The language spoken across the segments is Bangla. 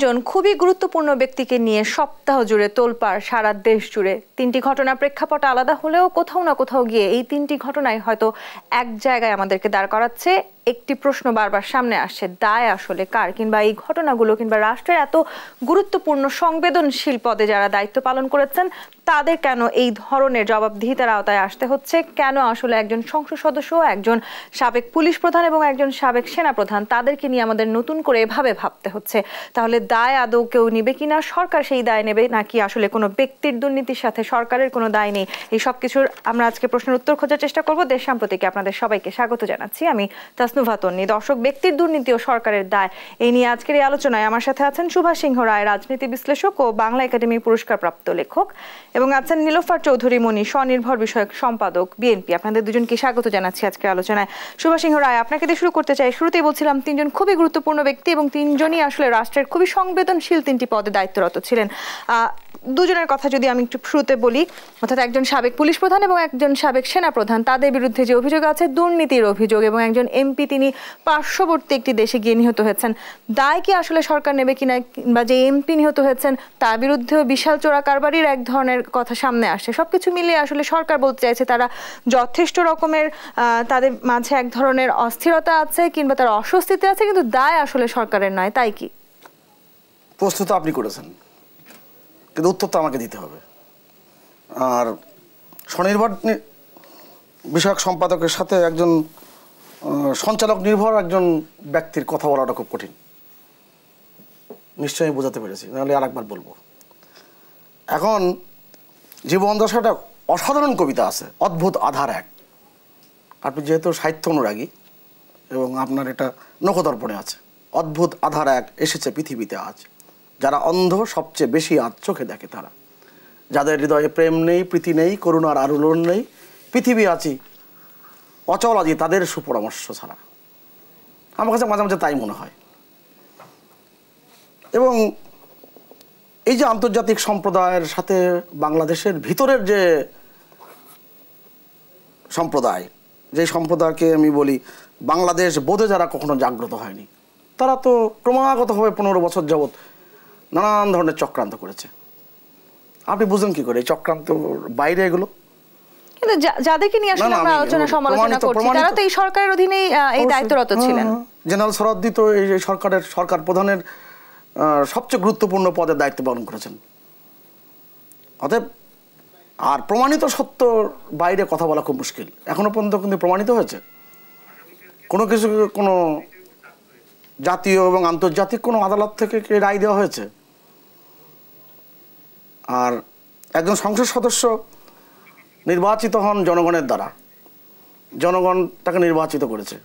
তিনজন খুবই গুরুত্বপূর্ণ ব্যক্তিকে নিয়ে সপ্তাহ জুড়ে তোলপাড় সারা দেশ জুড়ে। তিনটি ঘটনা প্রেক্ষাপট আলাদা হলেও কোথাও না কোথাও গিয়ে এই তিনটি ঘটনায় হয়তো এক জায়গায় আমাদেরকে দাঁড় করাচ্ছে। একটি প্রশ্ন বারবার সামনে আসছে, দায় আসলে কার? কিংবা এই ঘটনাগুলো কিংবা রাষ্ট্রের এত গুরুত্বপূর্ণ সংবেদনশীল পদে যারা দায়িত্ব পালন করেছেন তাদের কেন এই ধরনের জবাবদিহিতার আওতায় আসতে হচ্ছে? কেন আসলে একজন সংসদ সদস্য, একজন সাবেক পুলিশ প্রধান এবং একজন সাবেক সেনা প্রধান তাদেরকে নিয়ে আমাদের নতুন করে এভাবে ভাবতে হচ্ছে? তাহলে দায় আদৌ কেউ নেবে কিনা? সরকার সেই দায় নেবে নাকি আসলে কোনো ব্যক্তির দুর্নীতির সাথে সরকারের কোনো দায় নেই? এই সব কিছুর আমরা আজকে প্রশ্নের উত্তর খোঁজার চেষ্টা করব। দেশ সাম্প্রতিকে আপনাদের সবাইকে স্বাগত জানাচ্ছি। আমি তাসনুভা তন্নি। দর্শক, ব্যক্তির দুর্নীতি ও সরকারের দায়, এই নিয়ে আজকের এই আলোচনায় আমার সাথে আছেন সুভাষ সিংহ রায়, রাজনীতি বিশ্লেষক ও বাংলা একাডেমি পুরস্কারপ্রাপ্ত লেখক, এবং আছেন নীলোফার চৌধুরী মনি, স্বনির্ভর বিষয়ক সম্পাদক, বিএনপি। আপনাদের দুজনকে স্বাগত জানাচ্ছি আজকের আলোচনায়। সুভাষ সিংহ রায়, আপনাকে দিয়ে শুরু করতে চাই। শুরুতেই বলছিলাম তিনজন খুবই গুরুত্বপূর্ণ ব্যক্তি এবং তিনজনই আসলে রাষ্ট্রের খুবই সংবেদনশীল তিনটি পদে দায়িত্বরত ছিলেন। দুজনের কথা যদি আমি একটু শুরুতে বলি, অর্থাৎ একজন সাবেক পুলিশ প্রধান এবং একজন সাবেক সেনা প্রধান, তাদের বিরুদ্ধে যে অভিযোগ আছে দুর্নীতির অভিযোগ, এবং একজন এমপি তিনি পার্শ্ববর্তী একটি দেশে গিয়ে নিহত হয়েছেন। দায় কি আসলে সরকার নেবে কিনা? বা যে এমপি নিহত হয়েছেন তার বিরুদ্ধেও বিশাল চোরা কারবারির এক ধরনের কথা সামনে আসে। সবকিছু মিলিয়ে আসলে সরকার বলতে চাইছে তারা যথেষ্ট রকমের তাদের মাঝে এক ধরনের অস্থিরতা আছে কিংবা তারা অস্বস্তিতে আছে, কিন্তু দায় আসলে সরকারের নয়, তাই কি? প্রশ্ন তো আপনি করেছেন, কিন্তু উত্তর তো আমাকে দিতে হবে। আর স্বনির্ভর বিষয়ক সম্পাদকের সাথে একজন সঞ্চালক নির্ভর একজন ব্যক্তির কথা বলাটা খুব কঠিন। নিশ্চয়ই বোঝাতে পেরেছি, নাহলে আর একবার বলবো। এখন জীবন দশাটা অসাধারণ কবিতা আছে, অদ্ভুত আধার এক। আপনি যেহেতু সাহিত্য অনুরাগী এবং আপনার এটা নখদর্পণে আছে, অদ্ভুত আধার এক এসেছে পৃথিবীতে আজ, যারা অন্ধ সবচেয়ে বেশি আজ চোখে দেখে তারা, যাদের হৃদয়ে প্রেম নেই, প্রীতি নেই, করুণার আলোড়ন নেই, পৃথিবী আছি অচল আজি তাদের সুপরামর্শ ছাড়া। আমার কাছে মাঝে মাঝে তাই মনে হয়। এবং এই যে আন্তর্জাতিক সম্প্রদায়ের সাথে বাংলাদেশের ভিতরের যে সম্প্রদায়, যে সম্প্রদায়কে আমি বলি বাংলাদেশ বোধে যারা কখনো জাগ্রত হয়নি, তারা তো ক্রমাগতভাবে 15 বছর যাবৎ নানান ধরনের চক্রান্ত করেছে। আপনি বুঝলেন কি করে এই চক্রান্ত বাইরে এগুলো? কিন্তু যাদেরকে নিয়ে আসলে আমরা আলোচনা সমালোচনা করছি তারা তো এই সরকারের অধীনেই এই দায়িত্বরত ছিলেন। জেনারেল সরাদ্দি তো এই সরকার প্রধানের সবচেয়ে গুরুত্বপূর্ণ পদের দায়িত্ব পালন করেছেন। অতএব আর প্রমাণিত সত্য বাইরে কথা বলা খুব মুশকিল। এখনো পর্যন্ত কিন্তু প্রমাণিত হয়েছে কোনো কিছু, কোনো জাতীয় এবং আন্তর্জাতিক কোনো আদালত থেকে কি রায় দেওয়া হয়েছে? আর একজন সংসদ সদস্য নির্বাচিত হন জনগণের দ্বারা, জনগণ তাকে নির্বাচিত করেছে,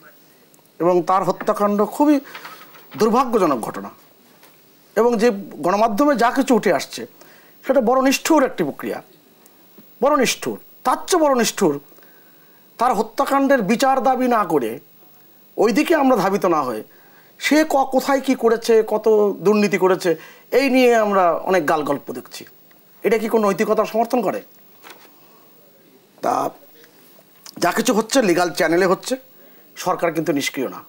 এবং তার হত্যাকাণ্ড খুবই দুর্ভাগ্যজনক ঘটনা। এবং যে গণমাধ্যমে যা কিছু উঠে আসছে সেটা বড় নিষ্ঠুর একটি প্রক্রিয়া, বড় নিষ্ঠুর। তার চেয়ে বড় নিষ্ঠুর তার হত্যাকাণ্ডের বিচার দাবি না করে ওই দিকে আমরা ধাবিত না হয়ে সে কোথায় কি করেছে, কত দুর্নীতি করেছে এই নিয়ে আমরা অনেক গাল গল্প দেখছি। এটা কি কোনো নৈতিকতার সমর্থন করে? তা যা কিছু হচ্ছে লিগাল চ্যানেলে হচ্ছে, সরকার কিন্তু নিষ্ক্রিয় না।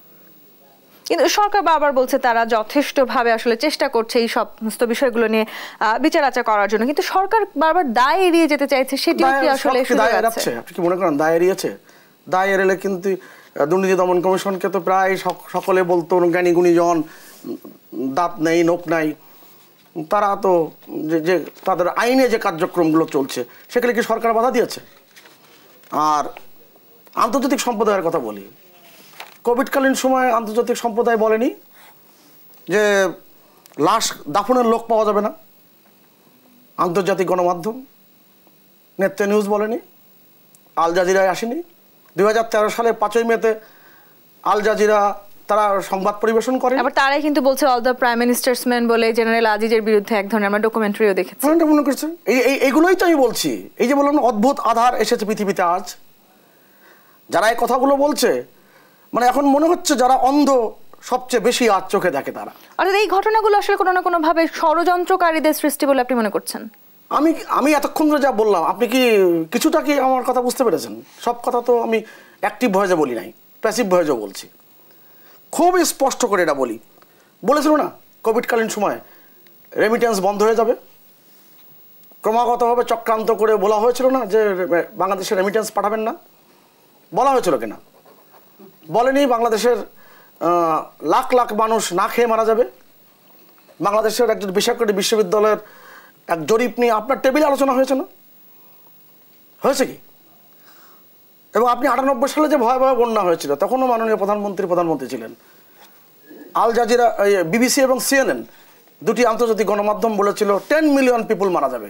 কিন্তু সরকার বারবার বলছে তারা যথেষ্টভাবে আসলে চেষ্টা করছে এই সমস্ত বিষয়গুলো নিয়ে বিচার আচার করার জন্য, কিন্তু সরকার বারবার দায় এড়িয়ে যেতে চাইছে। সেটিও কি আসলে আপনি কি মনে করেন দায় এড়িয়েছে? দায় এড়েলে কিন্তু দুর্নীতি দমন কমিশনকে তো প্রায় সকলে বলতো জ্ঞানী গুণীজন, দাঁত নেই নোখ নাই, তারা তো যে তাদের আইনে যে কার্যক্রমগুলো চলছে সেগুলো কি সরকার বাধা দিয়েছে? আর আন্তর্জাতিক সম্প্রদায়ের কথা বলি, কোভিডকালীন সময় আন্তর্জাতিক সম্প্রদায় বলেনি যে লাশ দাফনের লোক পাওয়া যাবে না? আন্তর্জাতিক গণমাধ্যম নেত্রে নিউজ বলেনি, আল জাজিরায় আসেনি? 2013 সালে 5ই মেতে আল জাজিরা তারা সংবাদ পরিবেশন করে। আবার তারাই কিন্তু বলছে all the prime ministers man বলে জেনারেল আজিজের বিরুদ্ধে এক ধরনের আমরা ডকুমেন্টারিও দেখেছি। মনে করছে এইগুলোই তো আমি বলছি। এই যে বললাম অদ্ভুত আধার এসেছে পৃথিবীতে আজ, যারা এই কথাগুলো বলছে মানে এখন মনে হচ্ছে যারা অন্ধ সবচেয়ে বেশি আজ চোখে দেখে তারা। অর্থাৎ এই ঘটনাগুলো আসলে কোনো না কোনো ভাবে ষড়যন্ত্রকারীদের সৃষ্টি বলে আপনি মনে করছেন? আমি এতক্ষণ ধরে যা বললাম, আপনি কি কিছুটা কি আমার কথা বুঝতে পেরেছেন? সব কথা তো আমি অ্যাক্টিভ ভয়েসে বলি নাই, প্যাসিভ ভয়েসেও বলছি। খুব স্পষ্ট করে এটা বলেছিল না কোভিডকালীন সময় রেমিটেন্স বন্ধ হয়ে যাবে। ক্রমাগতভাবে চক্রান্ত করে বলা হয়েছিল না যে বাংলাদেশে রেমিটেন্স পাঠাবেন না? বলা হয়েছিল কিনা? বলেনি। বাংলাদেশের লাখ লাখ মানুষ না খেয়ে মারা যাবে। বাংলাদেশের একজন বেসরকারি বিশ্ববিদ্যালয়ের এক জরিপ নিয়ে আপনার টেবিলে আলোচনা হয়েছে না? হয়েছে কি? এবং আপনি 98 সালে যে ভয়াবহ বন্যা হয়েছিল তখনও মাননীয় প্রধানমন্ত্রী ছিলেন। আল জাজিরা, বিবিসি এবং CNN দুটি আন্তর্জাতিক গণমাধ্যম বলেছিল 10 মিলিয়ন পিপুল মারা যাবে।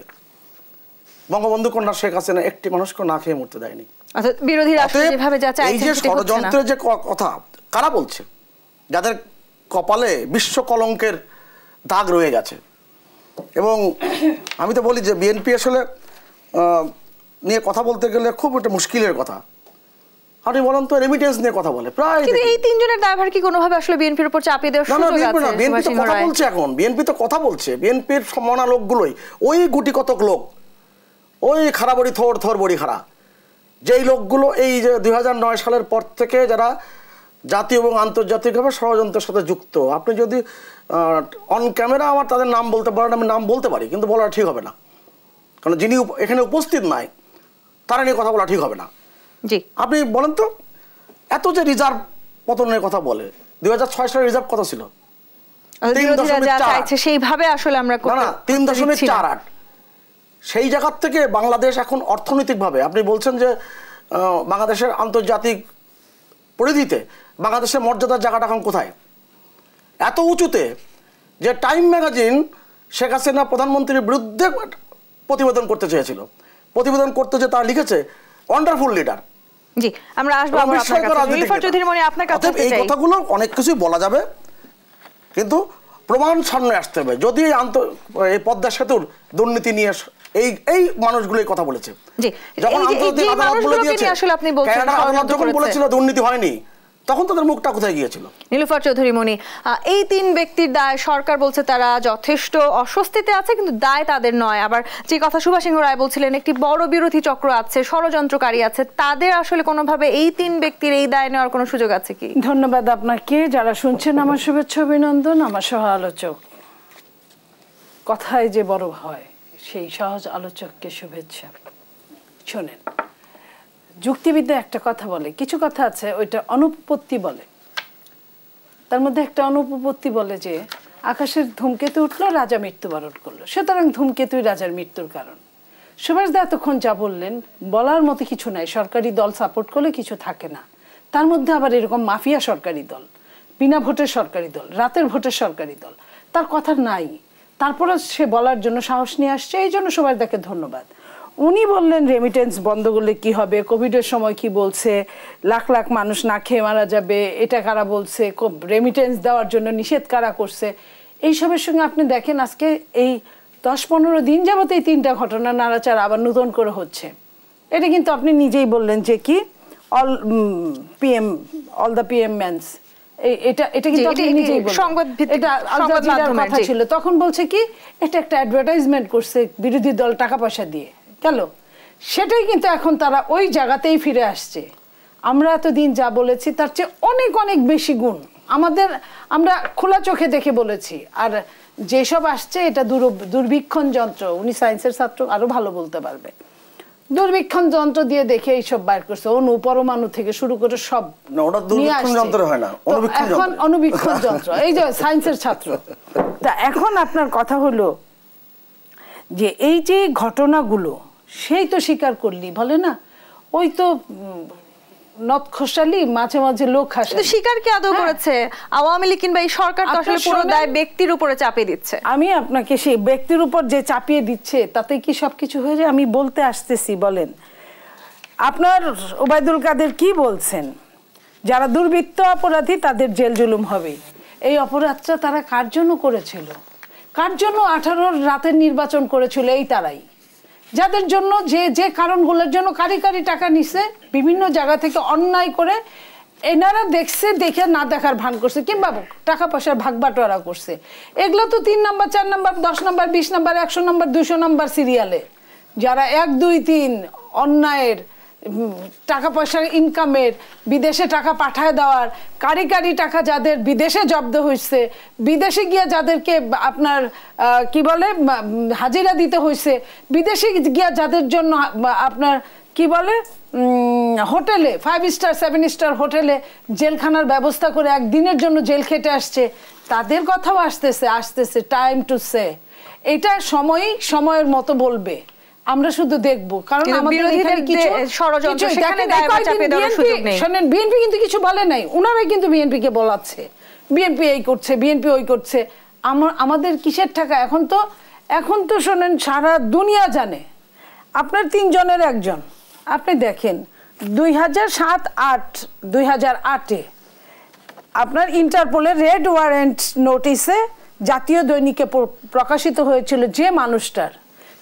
বঙ্গবন্ধু কন্যা শেখ হাসিনা একটি মানুষকে না খেয়ে মরতে দেয়নি। এই যে ষড়যন্ত্রের যে কথা কারা বলছে, যাদের কপালে বিশ্ব কলঙ্কের দাগ রয়ে গেছে। এবং আমি তো বলি যে বিএনপি আসলে নিয়ে কথা বলতে গেলে খুব একটা মুশকিলের কথা। আপনি বলেন তো রেমিটেন্স নিয়ে কথা বলে প্রায়, কিন্তু এই তিনজনের দায়ভার কি কোনোভাবে আসলে বিএনপির উপর চাপিয়ে দেওয়ার সুযোগ আছে? বিএনপি তো কথা বলছে, এখন বিএনপি তো কথা বলছে। বিএনপির সমানা লোকগুলোই ওই গুটি কতক লোক, ওই খারাবড়ি থর বড়ি খাড়া, যেই লোকগুলো এই যে 2009 সালের পর থেকে যারা জাতীয় এবং আন্তর্জাতিকভাবে ষড়যন্ত্রের সাথে যুক্ত। আপনি যদি অন ক্যামেরা আমার তাদের নাম বলতে পারেন, আমি নাম বলতে পারি, কিন্তু বলা ঠিক হবে না, কারণ যিনি এখানে উপস্থিত নাই তারা নিয়ে কথা বলা ঠিক হবে না। জি, আপনি বলেন তো, এত যে রিজার্ভ পতনের কথা বলে, 2006 সালের রিজার্ভ কত ছিল? 3.48। সেইভাবে আসলে আমরা 3.48। সেই জায়গার থেকে বাংলাদেশ এখন অর্থনৈতিকভাবে, আপনি বলছেন যে বাংলাদেশের আন্তর্জাতিক পরিধিতে বাংলাদেশের মর্যাদার জায়গাটা এখন কোথায়? এত উঁচুতে যে টাইম ম্যাগাজিন শেখ হাসিনা প্রধানমন্ত্রীর বিরুদ্ধে প্রতিবেদন করতে চেয়েছিল। প্রতিবেদন করতে যে তারা লিখেছে ওয়ান্ডারফুল লিডার। জি, আমরা আসবো আপনার কাছে। নীলুফার চৌধুরী মনি, আপনার কাছে এই কথাগুলো অনেক কিছুই বলা যাবে, কিন্তু প্রমাণ সামনে আসতে হবে। যদি এই পদ্মা সেতুর দুর্নীতি নিয়ে এই মানুষগুলোই কথা বলেছে, যখন আন্তর্জাতিক আদালত বলে দিয়েছে, কানাডা আদালত যখন বলেছিল দুর্নীতি হয়নি, তখন তাদের মুখটা কোথায় গিয়েছিল? নীলুফার চৌধুরী মনি, এই তিন ব্যক্তির দায় সরকার বলছে তারা যথেষ্ট অস্বস্তিতে আছে, কিন্তু দায় তাদের নয়। আবার যে কথা সুভাষ সিংহ রায় বলছিলেন একটি বড় বিরোধী চক্র আছে, ষড়যন্ত্রকারী আছে, তাদের আসলে কোনোভাবে এই তিন ব্যক্তির এই দায় নেওয়ার কোনো সুযোগ আছে কি? ধন্যবাদ আপনাকে। যারা শুনছেন আমার শুভেচ্ছা অভিনন্দন। আমার সহ আলোচক, কথায় যে বড় হয় সেই সহজ আলোচককে শুভেচ্ছা। শোনেন, যুক্তিবিদ্যা একটা কথা বলে, কিছু কথা আছে ওইটা অনুপপত্তি বলে। তার মধ্যে একটা অনুপপত্তি বলে যে আকাশের ধূমকেতু উঠলো, রাজা মৃত্যুবরণ করলো, সুতরাং ধূমকেতুই রাজার মৃত্যুর কারণ। সুভাষ দা এতক্ষণ যা বললেন বলার মতো কিছু নাই। সরকারি দল সাপোর্ট করলে কিছু থাকে না, তার মধ্যে আবার এরকম মাফিয়া সরকারি দল, বিনা ভোটের সরকারি দল, রাতের ভোটের সরকারি দল, তার কথা নাই। তারপরে সে বলার জন্য সাহস নিয়ে আসছে, এই জন্য সুভাষ দাকে ধন্যবাদ। উনি বললেন রেমিটেন্স বন্ধ করলে কি হবে, কোভিডের সময় কি বলছে, লাখ লাখ মানুষ না খেয়ে মারা যাবে, এটা কারা বলছে, রেমিটেন্স দেওয়ার জন্য নিষেধ কারা করছে। এইসবের সঙ্গে আপনি দেখেন আজকে এই 10-15 দিন যাবত এই তিনটা ঘটনা নাড়াচাড়া আবার নতুন করে হচ্ছে। এটা কিন্তু আপনি নিজেই বললেন যে কি অল দ্য PM মেন্স, এটা কিন্তু আপনি নিজেই বললেন, এটা আল জাজিরার কথা ছিল। তখন বলছে কি এটা একটা অ্যাডভার্টাইজমেন্ট করছে বিরোধী দল টাকা পয়সা দিয়ে গেল। সেটাই কিন্তু এখন তারা ওই জায়গাতেই ফিরে আসছে। আমরা এতদিন যা বলেছি তার চেয়ে অনেক অনেক বেশি গুণ আমরা খোলা চোখে দেখে বলেছি। আর যেসব আসছে এটা দূরবীক্ষণ যন্ত্র, উনি সায়েন্সের ছাত্র আরো ভালো বলতে পারবে, দূরবীক্ষণ যন্ত্র দিয়ে দেখে এইসব বাইর করছে। অণু পরমাণু থেকে শুরু করে সব এখন অনুবীক্ষণ যন্ত্র, এই যে সায়েন্সের ছাত্র। তা এখন আপনার কথা হলো যে এই যে ঘটনাগুলো সেই তো স্বীকার করলি, বলে না ওই তো নদ খোসালি মাঝে মাঝে লোক হাসে। স্বীকার কি আদৌ করেছে আওয়ামী লীগ কিংবা এই সরকার? তো আসলে পুরো দায় ব্যক্তির উপরে চাপিয়ে দিচ্ছে। আমি আপনাকে সেই ব্যক্তির উপর যে চাপিয়ে দিচ্ছে তাতে কি সবকিছু হয়ে যায়? আমি বলতে আসতেছি, বলেন আপনার ওবায়দুল কাদের কি বলছেন, যারা দুর্বৃত্ত অপরাধী তাদের জেল জুলুম হবে। এই অপরাধটা তারা কার জন্য করেছিল? কার জন্য 18 রাতের নির্বাচন করেছিল? এই তারাই, যাদের জন্য যে কারণগুলোর জন্য কারি টাকা নিছে বিভিন্ন জায়গা থেকে অন্যায় করে, এনারা দেখছে, দেখে না দেখার ভান করছে, কিংবা টাকা পয়সার ভাগ বাটোয়ারা করছে। এগুলো তো 3 নম্বর 4 নম্বর 10 নম্বর 20 নম্বর 100 নম্বর 200 নম্বর সিরিয়ালে যারা 1 2 3 অন্যায়ের টাকা পয়সার ইনকামের, বিদেশে টাকা পাঠায় দেওয়ার, কারি কারি টাকা যাদের বিদেশে জব্দ হয়েছে, বিদেশে গিয়ে যাদেরকে আপনার কি বলে হাজিরা দিতে হয়েছে, বিদেশে গিয়ে যাদের জন্য আপনার কি বলে হোটেলে 5 স্টার 7 স্টার হোটেলে জেলখানার ব্যবস্থা করে একদিনের জন্য জেল খেটে আসছে, তাদের কথাও আসতেছে টাইম টু সে। এটা সময়ের মতো বলবে, আমরা শুধু দেখবো। কারণ আমাদের এখানে কিছু ষড়যন্ত্র, সেখানে দায়ভার চাপিয়ে দেওয়ার সুযোগ নেই। শুনেন, বিএনপি কিন্তু কিছু বলে নাই, ওনারাই কিন্তু বিএনপি কে বলাচ্ছে, বিএনপি এই করছে, বিএনপি ওই করছে। আমাদের কিসের টাকা? এখন তো শোনেন, সারা দুনিয়া জানে আপনার 3 জনের একজন। আপনি দেখেন 2007-8 আপনার ইন্টারপোলের রেড ওয়ারেন্ট নোটিসে জাতীয় দৈনিকে প্রকাশিত হয়েছিল যে মানুষটার,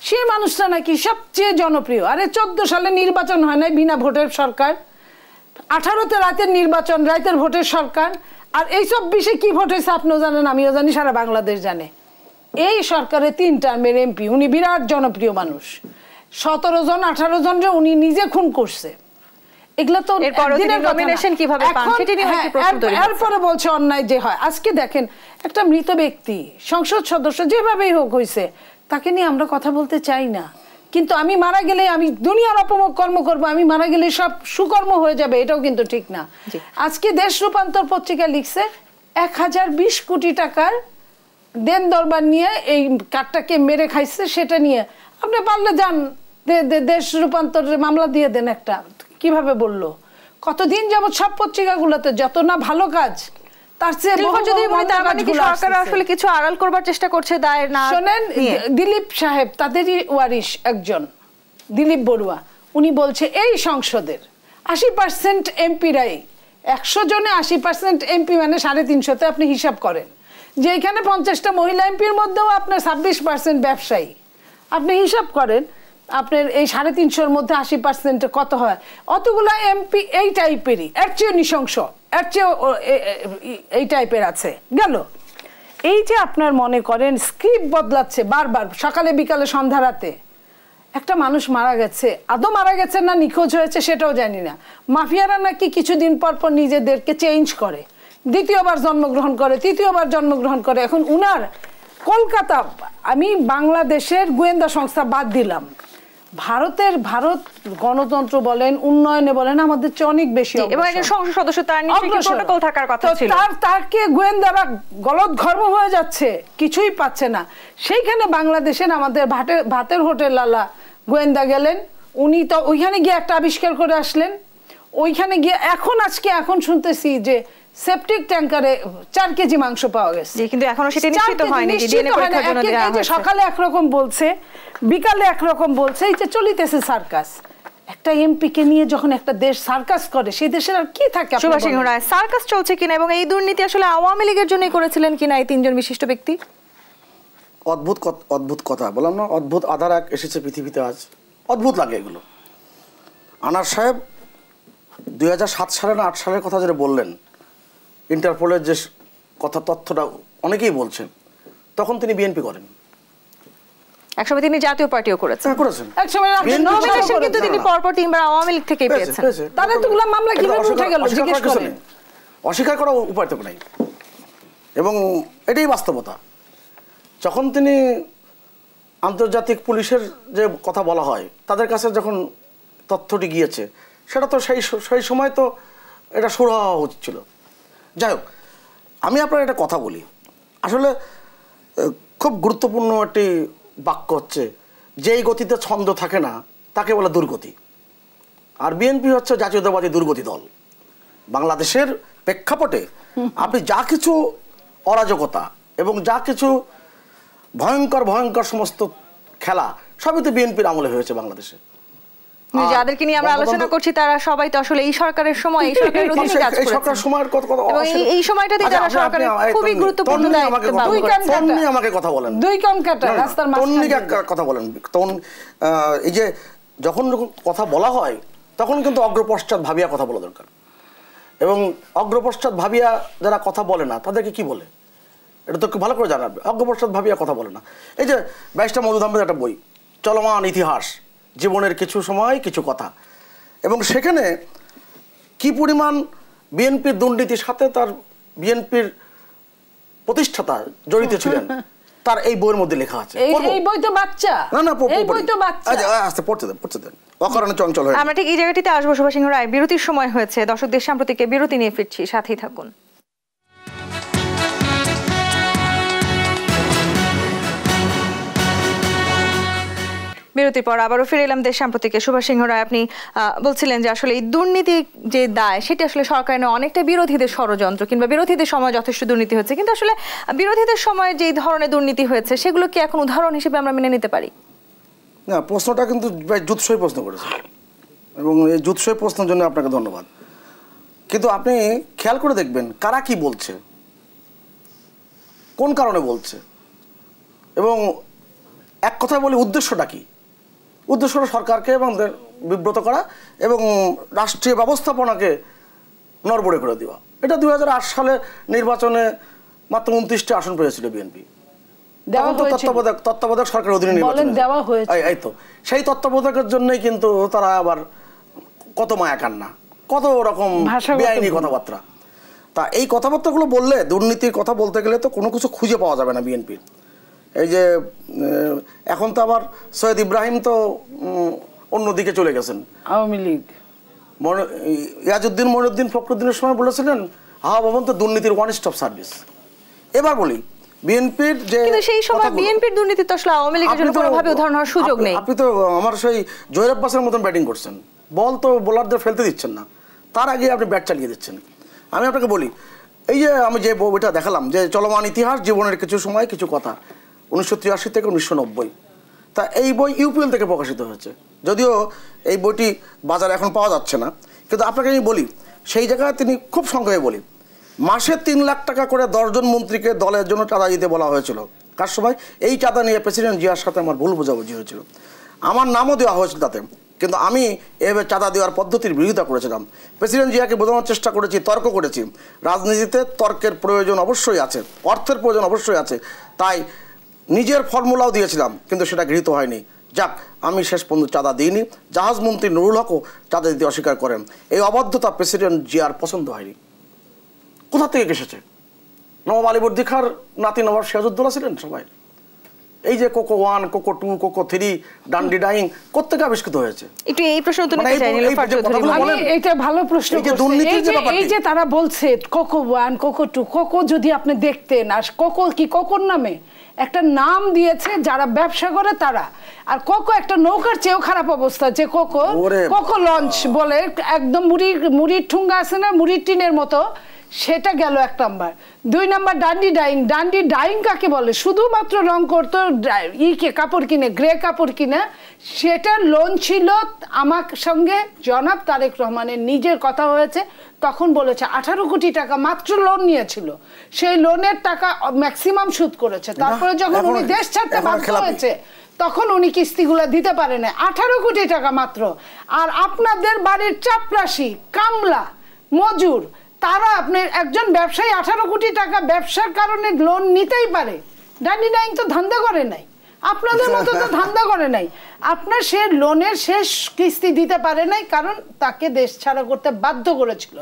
সেই মানুষটা নাকি সবচেয়ে জনপ্রিয়। আরে 14 সালে নির্বাচন হয় নাই, বিনা ভোটের সরকার। 18তে রাতের নির্বাচন, রাতের ভোটের সরকার। আর এই 24-এ কি ভোট হয়েছে আপনিও জানেন, আমিও জানি, সারা বাংলাদেশ জানে। এই সরকারের 3 টার্মের এমপি, উনি বিরাট জনপ্রিয় মানুষ। 17 জন 18 জনরে উনি নিজে খুন করছে। এগুলো তো নমিনেশন কিভাবে পান সেটা নিয়ে একটু প্রশ্ন তৈরি হচ্ছে। এরপরে বলছে অন্যায় যে হয়। আজকে দেখেন, একটা মৃত ব্যক্তি, সংসদ সদস্য যেভাবেই হোক হয়েছে, তাকে নিয়ে আমরা কথা বলতে চাই না। কিন্তু আমি মারা গেলে আমি দুনিয়ার অপমক কর্ম করবো, আমি মারা গেলে সব সুকর্ম হয়ে যাবে, এটাও কিন্তু ঠিক না। আজকে দেশ রূপান্তর পত্রিকা লিখছে 1020 কোটি টাকার দেন দরবার নিয়ে এই কার্ডটাকে মেরে খাইছে, সেটা নিয়ে আপনি পারলে যান দেশ রূপান্তরের মামলা দিয়ে দেন একটা। কিভাবে বললো? কতদিন যাবত সব পত্রিকাগুলোতে যত না ভালো কাজ, তার চেয়ে সরকার আসলে কিছু আড়াল করবার চেষ্টা করছে দায়ের না। শোনেন, দিলীপ সাহেব তাদেরই ওয়ারিশ একজন, দিলীপ বড়ুয়া, উনি বলছে এই সংসদের 80% এমপিরাই, 100 জনে 80% এমপি মানে 350-তে আপনি হিসাব করেন যে এখানে 50টা মহিলা এমপির মধ্যেও আপনার 26% ব্যবসায়ী। আপনি হিসাব করেন আপনার এই 350-এর মধ্যে 80% কত হয়? অতগুলা এমপি এই টাইপেরই, এর চেয়ে নৃশংস, এর চেয়ে এই টাইপের আছে। গেল এই যে আপনার মনে করেন স্ক্রিপ্ট বদলাচ্ছে বারবার, সকালে বিকালে সন্ধ্যা রাতে। একটা মানুষ মারা গেছে, আদৌ মারা গেছে না নিখোঁজ হয়েছে সেটাও জানি না। মাফিয়ারা নাকি কিছুদিন পর পর নিজেদেরকে চেঞ্জ করে, দ্বিতীয়বার জন্মগ্রহণ করে, তৃতীয়বার জন্মগ্রহণ করে। এখন উনার কলকাতা, আমি বাংলাদেশের গোয়েন্দা সংস্থা বাদ দিলাম, ভারত গণতন্ত্র বলেন, উন্নয়নে বলেন, আমাদের চেয়ে অনেক বেশি। এবং একজন সংসদ সদস্য, তার নিশ্চয়ই প্রটোকল থাকার কথা ছিল। তারকে গোয়েন্দারা গলদ ঘর্ম হয়ে যাচ্ছে, কিছুই পাচ্ছে না। সেইখানে বাংলাদেশের আমাদের ভাতের হোটেল লালা গোয়েন্দা গেলেন, উনি তো ওইখানে গিয়ে একটা আবিষ্কার করে আসলেন। ওইখানে গিয়ে এখন শুনতেছি যে সেপটিক ট্যাঙ্কারে 4 কেজি মাংস পাওয়া গেছে, কিন্তু এখনো সেটা নিশ্চিত হয়নি। সকালে একরকম বলছে, বিকালে একরকম বলছে। এই যে চলিতেছে সার্কাস। একটা এমপি কে নিয়ে যখন একটা দেশ সার্কাস করে, সেই দেশের আর কি থাকে? সুভাষ সিংহ রায়, সার্কাস চলছে কিনা এবং এই দুর্নীতি আসলে আওয়ামী লীগের জন্যই করেছিলেন কিনা এই 3 জন বিশিষ্ট ব্যক্তি? অদ্ভুত কথা বললাম না, অদ্ভুত আধার এক এসেছে পৃথিবীতে আজ। অদ্ভুত লাগে এগুলো। আনার সাহেব 2007 সালে না 8 সালের কথা যেটা বললেন, ইন্টারপোলের যে তথ্যটা অনেকেই বলছেন, তখন তিনি বিএনপি করেন। একসময় তিনি জাতীয় পার্টিও করেছেন। একসময় নমিনেশন কিন্তু তিনি পরপর 3 বার আওয়ামী লীগ থেকেই পেয়েছেন। তাহলে তোগুলা মামলা কিভাবে উঠে গেল জিজ্ঞেস করেন। অস্বীকার করা উপায় তো নাই, এবং এটাই বাস্তবতা। যখন তিনি আন্তর্জাতিক পুলিশের যে কথা বলা হয়, তাদের কাছে যখন তথ্যটি গিয়েছে, সেটা তো সেই সময় তো এটা শুরু হওয়া উচিত ছিল। যাই হোক, আমি আপনার একটা কথা বলি, আসলে খুব গুরুত্বপূর্ণ একটি বাক্য হচ্ছে, যেই গতিতে ছন্দ থাকে না তাকে বলে দুর্গতি। আর বিএনপি হচ্ছে জাতীয়তাবাদী দুর্গতি দল। বাংলাদেশের প্রেক্ষাপটে আপনি যা কিছু অরাজকতা এবং যা কিছু ভয়ঙ্কর সমস্ত খেলা, সবই তো বিএনপির আমলে হয়েছে বাংলাদেশে। যাদেরকে নিয়ে আমরা আলোচনা করছি তারা সবাই তো আসলে এই সরকারের সময়, এই সরকারের অধীনে কাজ করেছে। এই সরকারের সময়ের কথা এই সময়টাতে যারা সরকারের খুবই গুরুত্বপূর্ণ দায়িত্ব পালন করেছে। তন্নি আমাকে কথা বলেন, 2 কান কাটা রাস্তার মাঝখানে তন্নি কথা বলেন। তখন এই যে যখন কথা বলা হয়, তখন কিন্তু অগ্রপশ্চাৎ ভাবিয়া কথা বলা দরকার। এবং অগ্রপশ্চাৎ ভাবিয়া যারা কথা বলে না, তাদেরকে কি বলে এটা তো ভালো করে জানাবে। অগ্রপশ্চাৎ ভাবিয়া কথা বলে না। এই যে ব্যারিস্টার মধুসূদন একটা বই, চলমান ইতিহাস, জীবনের কিছু সময় কিছু কথা, এবং সেখানে কি পরিমাণ বিএনপির দুর্নীতির সাথে তার বিএনপির প্রতিষ্ঠাতা জড়িত ছিলেন তার এই বইয়ের মধ্যে লেখা আছে। এই বই তো বাচ্চা, না এই বই তো বাচ্চা। আচ্ছা পড়তে দেন অকারণে চঞ্চল হয়ে। আমরা ঠিক এই জায়গাটিতে আসবো সুভাষ সিংহ রায়। বিরতির সময় হয়েছে, দর্শক দেশ সাম্প্রতিকে বিরতি নিয়ে ফিরছি, সাথেই থাকুন। বিরতির পর আবারও ফিরে এলাম দেশ সাম্প্রতিকে। সুভাষ সিংহ রায়, আপনি বলছিলেন যে আসলে এই দুর্নীতি যে দায় সেটি আসলে সরকারের অনেকটা বিরোধীদের ষড়যন্ত্র, কিংবা বিরোধীদের সময় যথেষ্ট দুর্নীতি হচ্ছে, কিন্তু আসলে বিরোধীদের সময় যে ধরনের দুর্নীতি হয়েছে সেগুলো কি এখন উদাহরণ হিসেবে আমরা মেনে নিতে পারি? না, প্রশ্নটা কিন্তু জুৎসই প্রশ্ন করেছে এবং এই জুৎসই প্রশ্নের জন্য আপনাকে ধন্যবাদ। কিন্তু আপনি খেয়াল করে দেখবেন কারা কি বলছে, কোন কারণে বলছে, এবং এক কথায় বলি উদ্দেশ্যটা কি। উদ্দেশ্যটা সরকারকে এবং বিব্রত করা এবং রাষ্ট্রীয় ব্যবস্থাপনাকে নড়বড়ে করে দেওয়া। এটা 2008 সালে নির্বাচনে মাত্র 29টি আসন পেয়েছিল বিএনপি। তত্ত্বাবধায়ক সরকারের অধীনে নির্বাচন দেওয়া হয়েছে। এই তো সেই তত্ত্বাবধায়কের জন্যই কিন্তু তারা আবার কত মায়া কান্না, কত রকম বেআইনি কথাবার্তা। তা এই কথাবার্তাগুলো বললে, দুর্নীতির কথা বলতে গেলে তো কোনো কিছু খুঁজে পাওয়া যাবে না বিএনপির। এই যে এখন তো আবার সৈয়দ ইব্রাহিম তো অন্যদিকে চলে গেছেন, আওয়ামী লীগ। ইয়াজউদ্দিন মঈনুদ্দিন ফখরুদ্দিনের সময় বলেছিলেন হাওয়া ভবন তো দুর্নীতির ওয়ান স্টপ সার্ভিস। এবার বলি বিএনপির যে, কিন্তু সেই সময় বিএনপির দুর্নীতি তো আসলে আওয়ামী লীগের জন্য কোনোভাবে উদাহরণ হওয়ার সুযোগ নেই। আপনি তো আমার সেই জহির আব্বাসের মতন ব্যাটিং করছেন, বল তো বোলারদের ফেলতে দিচ্ছেন না, তার আগে আপনি ব্যাট চালিয়ে দিচ্ছেন। আমি আপনাকে বলি, এই যে আমি যে বইটা দেখালাম যে চলমান ইতিহাস জীবনের কিছু সময় কিছু কথা, 1983 থেকে 1990, তা এই বই ইউপিএল থেকে প্রকাশিত হয়েছে। যদিও এই বইটি বাজারে এখন পাওয়া যাচ্ছে না, কিন্তু আপনাকে আমি বলি সেই জায়গায় তিনি খুব সংক্ষেপে বলি, মাসে 3 লাখ টাকা করে 10 জন মন্ত্রীকে দলের জন্য চাঁদা দিতে বলা হয়েছিল। কার সময়? এই চাঁদা নিয়ে প্রেসিডেন্ট জিয়ার সাথে আমার ভুল বোঝাবুঝি হয়েছিল। আমার নামও দেওয়া হয়েছিল তাতে, কিন্তু আমি এভাবে চাঁদা দেওয়ার পদ্ধতির বিরোধিতা করেছিলাম। প্রেসিডেন্ট জিয়াকে বোঝানোর চেষ্টা করেছি, তর্ক করেছি। রাজনীতিতে তর্কের প্রয়োজন অবশ্যই আছে, অর্থের প্রয়োজন অবশ্যই আছে, তাই নিজের ফর্মুলাও দিয়েছিলাম, কিন্তু সেটা গৃহীত হয়নি। যাক, আমি শেষ পর্যন্ত চাঁদা দিইনি। জাহাজ মন্ত্রী নুরুল হকও চাঁদা দিতে অস্বীকার করেন। এই অবাধ্যতা প্রেসিডেন্ট জিয়ার পছন্দ হয়নি। কোথা থেকে এসেছে? নবাব আলীবর্দী খাঁর নাতি নবাব সিরাজউদ্দৌলা ছিলেন সবাই। এই যে কোকো 1, কোকো 2, কোকো 3, ডান্ডি ডাইং কোত্থেকে আবিষ্কৃত হয়েছে? একটু এই প্রশ্ন তো নিতে চাই নীলোফার চৌধুরী। আমি এটা ভালো প্রশ্ন করছি। এই যে তারা বলছে কোকো 1, কোকো 2, কোকো যদি আপনি দেখতেন, আর কোকো কি কোকোর নামে একটা নাম দিয়েছে যারা ব্যবসা করে তারা, আর কোকো একটা নৌকার চেয়েও খারাপ অবস্থা, যে কোকো কোকো লঞ্চ বলে একদম মুড়ির ঠুঙ্গা আছে না, মুড়ির টিনের মতো, সেটা গেল 1 নাম্বার। 2 নাম্বার ডান্ডি ডাইং। ডান্ডি ডাইং কাকে বলে? শুধুমাত্র রং করতো, কাপড় কিনে, গ্রে কাপড় কিনে। সেটা লোন ছিল আমার সঙ্গে জনাব তারেক রহমানের নিজের কথা হয়েছে, তখন বলেছে 18 কোটি টাকা মাত্র লোন নিয়েছিল, সেই লোনের টাকা ম্যাক্সিমাম সুদ করেছে। তারপরে যখন উনি দেশ ছাড়তে বাধ্য হয়েছে তখন উনি কিস্তিগুলো দিতে পারে না, 18 কোটি টাকা মাত্র। আর আপনাদের বাড়ির চাপরাশি, কামলা, মজুর, তারা আপনি একজন ব্যবসায়ী 18 কোটি টাকা ব্যবসার কারণে লোন নিতেই পারে। ডান্ডি ডাইং তো ধান্দা করে নাই, আপনাদের মতো তো ধান্দা করে নাই। আপনার সে লোনের শেষ কিস্তি দিতে পারে নাই, কারণ তাকে দেশ ছাড়া করতে বাধ্য করেছিল।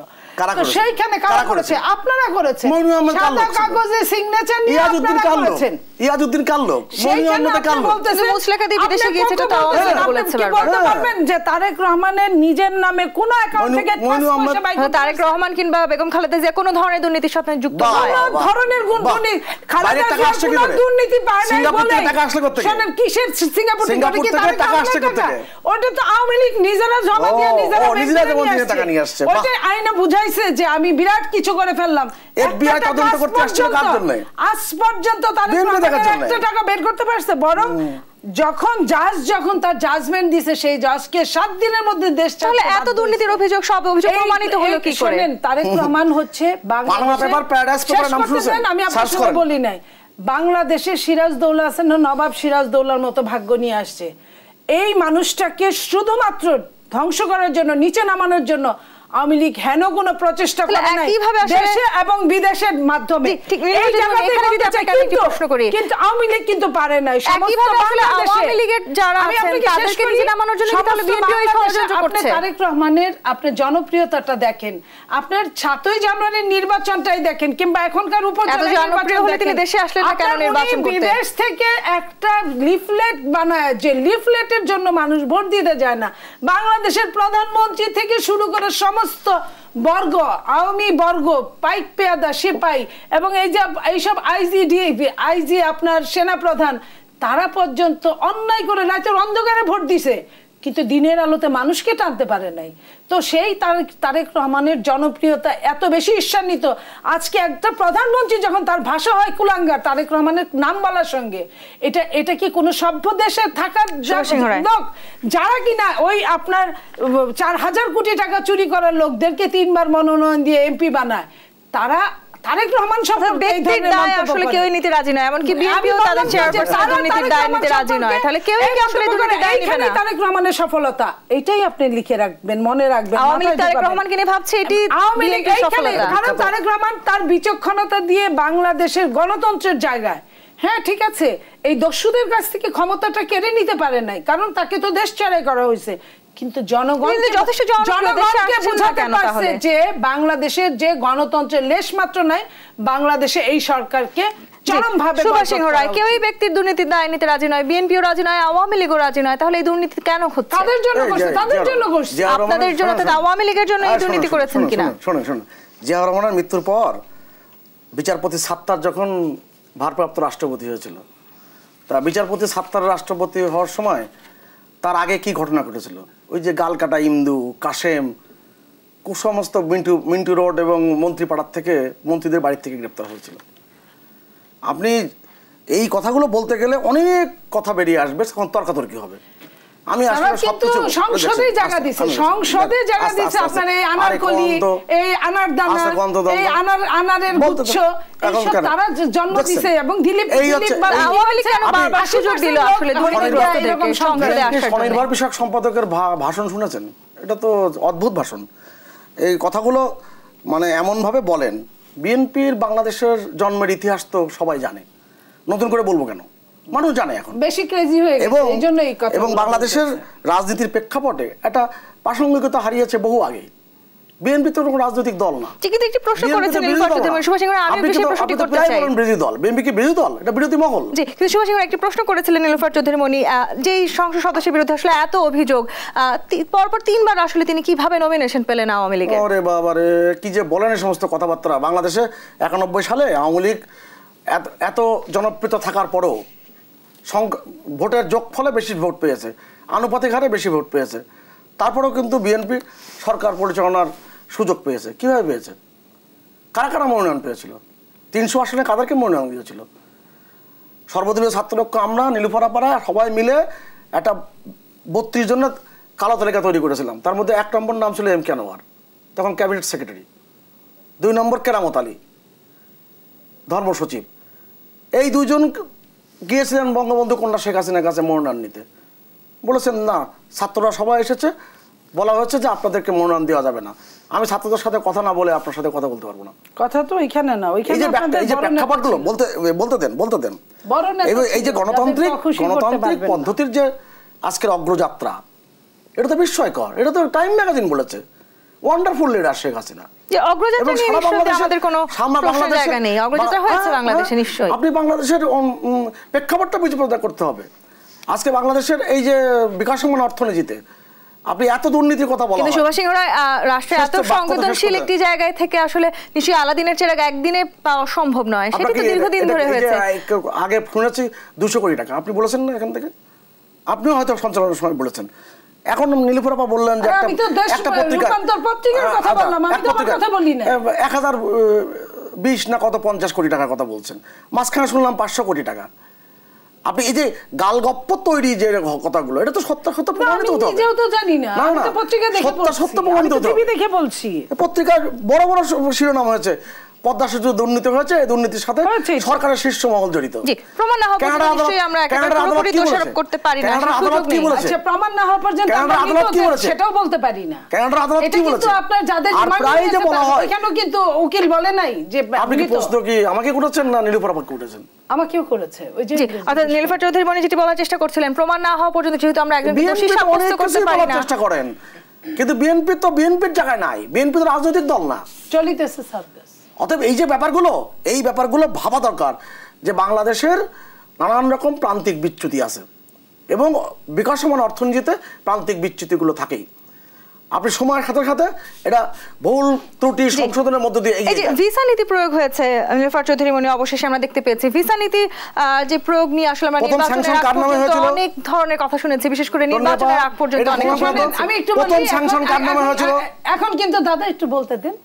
সেইখানে কারা করেছে? আপনারা করেছেন। সাদা কাগজে সিগনেচার নিয়ে আপনারা করেছেন। ইয়াজউদ্দিন কার লোক? মুসলেখা দিয়ে বিদেশে গিয়েছে, এটা তাও বলেছে বারবার। বলতে পারবেন যে তারেক রহমানের নিজের নামে কোন অ্যাকাউন্ট থেকে তারেক রহমান কিংবা বেগম খালেদা জিয়া কোন ধরনের দুর্নীতির সাথে যুক্ত হয়? কোন ধরনের খালেদা জিয়া কোন দুর্নীতি পায় নাই বলে শুনেন, কিসের সিঙ্গাপুর থেকে টাকা আসছে কোথা থেকে? ওটা তো আওয়ামী লীগ নিজেরা জমা দিয়ে নিজেরা টাকা নিয়ে আসছে। ওটা আইনে বুঝাইছে যে আমি বিরাট কিছু করে ফেললাম। এফবিআই তদন্ত করতে আসছে কার জন্য? আজ পর্যন্ত তারেক রহমান 1 টাকা বের করতে পারছে? বরং যখন তার জাজমেন্ট দিছে, সেই জাজকে 7 দিনের মধ্যে দেশ ছাড়তে, এত দুর্নীতির অভিযোগ, সব অভিযোগ প্রমাণিত হলো কি করে? তারেক রহমান হচ্ছে আমি আপনাকে বলি নাই, বাংলাদেশে সিরাজদৌলা আছেন, নবাব সিরাজদৌলার মতো ভাগ্য নিয়ে আসছে। এই মানুষটাকে শুধুমাত্র ধ্বংস করার জন্য, নিচে নামানোর জন্য আওয়ামী লীগ হেন কোনো প্রচেষ্টা করে নাই দেশে এবং বিদেশের মাধ্যমে। এই জায়গাতে বলতে চাই কিন্তু আওয়ামী লীগ কিন্তু পারে নাই। আওয়ামী লীগের যারা আছেন তাদেরকে নিচে নামানোর জন্য তাহলে বিএনপি ওই ষড়যন্ত্র করছে। তারেক রহমানের আপনি জনপ্রিয়তাটা দেখেন, আপনার ৭ই জানুয়ারির নির্বাচনটাই দেখেন, কিংবা এখনকার উপজেলা জনপ্রিয় হলে তিনি দেশে আসলে না কেন নির্বাচন করতে? বিদেশ থেকে একটা লিফলেট বানায়, যে লিফলেটের জন্য মানুষ ভোট দিতে যায় না। বাংলাদেশের প্রধানমন্ত্রী থেকে শুরু করে সমস্ত বর্গ, আওয়ামী বর্গ, পাইক পেয়াদা, সিপাই এবং এইসব আইজি আপনার সেনাপ্রধান, তারা পর্যন্ত অন্যায় করে রাতের অন্ধকারে ভোট দিছে, কিন্তু দিনের আলোতে মানুষকে টানতে পারে নাই। তো সেই তারেক রহমানের জনপ্রিয়তা এত বেশি ঈর্ষান্বিত। আজকে একটা প্রধানমন্ত্রী যখন তার ভাষা হয় কুলাঙ্গার তারেক রহমানের নাম বলার সঙ্গে, এটা কি কোনো সভ্য দেশে থাকার লোক যারা কিনা ওই আপনার ৪,০০০ কোটি টাকা চুরি করার লোকদেরকে ৩বার মনোনয়ন দিয়ে এমপি বানায়, তারা তারেক রহমান ব্যক্তির দায় আসলে কেউই নিতে রাজি নয়, এমনকি বিএনপিও তাদের চেয়ারপারসন দুর্নীতির দায় নিতে রাজি নয়। তাহলে কেউই কি আসলে দুর্নীতির দায় নিবে না? তারেক রহমানের সফলতা এটাই আপনি লিখে রাখবেন, মনে রাখবেন। আওয়ামী লীগ তারেক রহমানকে নিয়ে ভাবছে এটি বিএনপির সফলতা, কারণ তারেক রহমান তার বিচক্ষণতা দিয়ে বাংলাদেশের গণতন্ত্রের জায়গায়, হ্যাঁ ঠিক আছে, এই দস্যুদের কাছ থেকে ক্ষমতাটা কেড়ে নিতে পারে নাই, কারণ তাকে তো দেশ ছাড়াই করা হয়েছে, কিন্তু জনগণকে বোঝাতে পারছে যে বাংলাদেশের যে গণতন্ত্রের লেশ মাত্র নাই, বাংলাদেশে এই সরকারকে চরমভাবে। সুভাষ সিংহ রায়, কেউই ব্যক্তির দুর্নীতির দায় নিতে রাজি নয়, বিএনপিও রাজি নয়, আওয়ামী লীগও রাজি নয়। তাহলে এই দুর্নীতি কেন হচ্ছে? তাদের জন্য করছে, তাদের জন্য করছে, আপনাদের জন্য। আওয়ামী লীগের জন্য এই দুর্নীতি করেছেন কিনা? শুনুন, জিয়া রহমানের মৃত্যুর পর বিচারপতি সাত্তার যখন ভারপ্রাপ্ত রাষ্ট্রপতি হয়েছিল, তা বিচারপতি সাত্তার রাষ্ট্রপতি হওয়ার সময় তার আগে কি ঘটনা ঘটেছিল? ওই যে গালকাটা ইমদু, কাশেম, সমস্ত মিন্টু রোড এবং মন্ত্রীপাড়ার থেকে মন্ত্রীদের বাড়ির থেকে গ্রেপ্তার হয়েছিল। আপনি এই কথাগুলো বলতে গেলে অনেক কথা বেরিয়ে আসবে, তখন তর্কাতর্কি হবে। আমি আসলে সবকিছু সংসদে জায়গা দিছে, সংসদে জায়গা দিছে আপনার এই আনারকলি, এই আনারদানা, এই আনারের গুচ্ছ, এইসব তারা জন্ম দিছে। এবং দিলীপ আওয়ামী লীগ কেন বারবার সুযোগ দিল আসলে দুর্নীতিগ্রস্তদেরকে সংসদে আসার জন্য? স্বনির্ভর বিষয়ক সম্পাদকের ভাষণ শুনেছেন? এটা তো অদ্ভুত ভাষণ। এই কথাগুলো মানে এমনভাবে বলেন, বিএনপির বাংলাদেশের জন্মের ইতিহাস তো সবাই জানে, নতুন করে বলবো কেন? মানুষ জানে এখন, বেশি ক্রেজি হয়ে গেছে এইজন্য এই কথা। এবং বাংলাদেশের রাজনীতির প্রেক্ষাপটে একটা প্রাসঙ্গিকতা হারিয়েছে বহু আগে। বিএনপি তো কোনো রাজনৈতিক দল না। কিন্তু একটি প্রশ্ন করেছেন সুভাষ সিংহ, আমি বেশি প্রশ্নটি করতে চাই। বিরোধী দল, বিএনপি কি বিরোধী দল? এটা বিরোধী মহল। জি, কিন্তু সুভাষ সিংহ একটি প্রশ্ন করেছিলেন নীলুফার চৌধুরী মনি, যেই সংসদ সদস্যের বিরুদ্ধে আসলে এত অভিযোগ, পরপর 3বার আসলে তিনি কিভাবে নমিনেশন পেলেন আওয়ামী লীগে? আরে বাবারে, কি যে বলেন এই সমস্ত কথাবার্তা। বাংলাদেশে 91 সালে আওয়ামী লীগ এত জনপ্রিয়তা থাকার পরেও ভোটের যোগফলে বেশি ভোট পেয়েছে, আনুপাতিক হারে বেশি ভোট পেয়েছে, তারপরেও কিন্তু বিএনপি সরকার পরিচালনার সুযোগ পেয়েছে। কীভাবে পেয়েছে? কারা কারা মনোনয়ন পেয়েছিল? 300 আসনে কাদেরকে মনোনয়ন দিয়েছিল? সর্বদলীয় ছাত্রপক্ষ, আমরা, নীলুফারাপাড়া সবাই মিলে একটা 32 জনের কালো তালিকা তৈরি করেছিলাম। তার মধ্যে 1 নম্বর নাম ছিল M.K. আনোয়ার, তখন ক্যাবিনেট সেক্রেটারি। 2 নম্বর কেরামত আলী, ধর্ম সচিব। এই 2 জন গিয়েছিলেন বঙ্গবন্ধু কন্যা শেখ হাসিনার কাছে মনোনয়ন নিতে। বলেছেন না, ছাত্ররা সবাই এসেছে, বলা হয়েছে যে আপনাদেরকে মনোনয়ন দেওয়া যাবে না। আমি ছাত্রদের সাথে কথা না বলে আপনার সাথে কথা বলতে পারবো না। কথা তো এখানে না, ওইখানে এই যে প্রেক্ষাপটগুলো বলতে দেন। এই যে গণতান্ত্রিক পদ্ধতির যে আজকের অগ্রযাত্রা, এটা তো বিস্ময়কর। এটা তো টাইম ম্যাগাজিন বলেছে ওয়ান্ডারফুল লিডার শেখ হাসিনা। যে অগ্রযাত্রা নিয়ে নিশ্চয়ই আমাদের কোনো প্রশ্নের জায়গা নেই, অগ্রযাত্রা হয়েছে বাংলাদেশে নিশ্চয়ই। আপনি বাংলাদেশের প্রেক্ষাপটটা বিবেচনা করতে হবে। আজকে বাংলাদেশের এই যে বিকাশমান অর্থনীতিতে আপনি এত দুর্নীতির কথা বলা, কিন্তু সুভাষ সিংহ রায়, রাষ্ট্রে এত সংবেদনশীল একটি জায়গায় থেকে আসলে নিশ্চয়ই আলাদিনের চেরাগ একদিনে পাওয়া সম্ভব নয়, সেটা তো দীর্ঘদিন ধরে হয়েছে। আগে শুনেছি 200 কোটি টাকা, আপনি বলেছেন না এখান থেকে, আপনিও হয়তো সঞ্চালনের সময় বলেছেন। এখন নীলুফারাপা বললেন যে একটা পত্রিকার কথা বললাম, আমি তো আমার কথা বলি না, 1020 না কত 50 কোটি টাকার কথা বলছেন। মাঝখানে শুনলাম 500 কোটি টাকা। আপনি এই যে গালগপ্প তৈরি যে কথাগুলো, এটা তো সত্য প্রমাণিত হতে হবে। আমি নিজেও তো জানি না, আমি তো পত্রিকা দেখে বলছি, সত্য প্রমাণিত হতে হবে। টিভি দেখে বলছি। পত্রিকার বড় বড় শিরোনাম হয়েছে পদ্মা সেতু দুর্নীতি হয়েছে, এই দুর্নীতির সাথে সরকারের শীর্ষ মহল জড়িত। জি, প্রমাণ না হওয়া পর্যন্ত নিশ্চয়ই আমরা একেবারে পুরোপুরি দোষারোপ করতে পারি না। আচ্ছা, প্রমাণ না হওয়া পর্যন্ত আমরা সেটাও বলতে পারি না। কানাডার আদালত কি বলেছে? আপনার যাদের প্রায় যে বলা হয়, কেন কিন্তু উকিল বলে নাই যে আপনি কি প্রশ্ন কি আমাকে করেছেন না নীলুফার আপাকে করেছেন? আমাকেও করেছে। ওই যে অর্থাৎ নীলুফার চৌধুরী মনি যেটি বলার চেষ্টা করছিলেন, প্রমাণ না হওয়া পর্যন্ত যেহেতু আমরা একজন দোষী সাব্যস্ত করতে পারি না, চেষ্টা করেন, কিন্তু বিএনপি তো বিএনপির জায়গায় নাই, বিএনপি তো রাজনৈতিক দল না, চলিতেছে সার্কাস। অতএব এই যে ব্যাপারগুলো ভাবা দরকার যে বাংলাদেশের নানান রকম প্রান্তিক বিচ্যুতি আছে এবং বিকাশমান অর্থনীতিতে প্রান্তিক বিচ্যুতিগুলো থাকেই। আপনি সময়ের সাথে সাথে এটা ভুল ত্রুটি সংশোধনের মধ্য দিয়ে এই যে ভিসা নীতি প্রয়োগ হয়েছে নীলুফার চৌধুরী মনি, অবশেষে আমরা দেখতে পেয়েছি ভিসা নীতি যে প্রয়োগ নিয়ে আসলে আমরা নির্বাচনের আগ পর্যন্ত অনেক ধরনের কথা শুনেছি, বিশেষ করে নির্বাচনের আগ পর্যন্ত অনেক। আমি একটু প্রথম স্যাংশন কার নামে হয়েছিল এখন কিন্তু দাদা একটু বলতে দেন,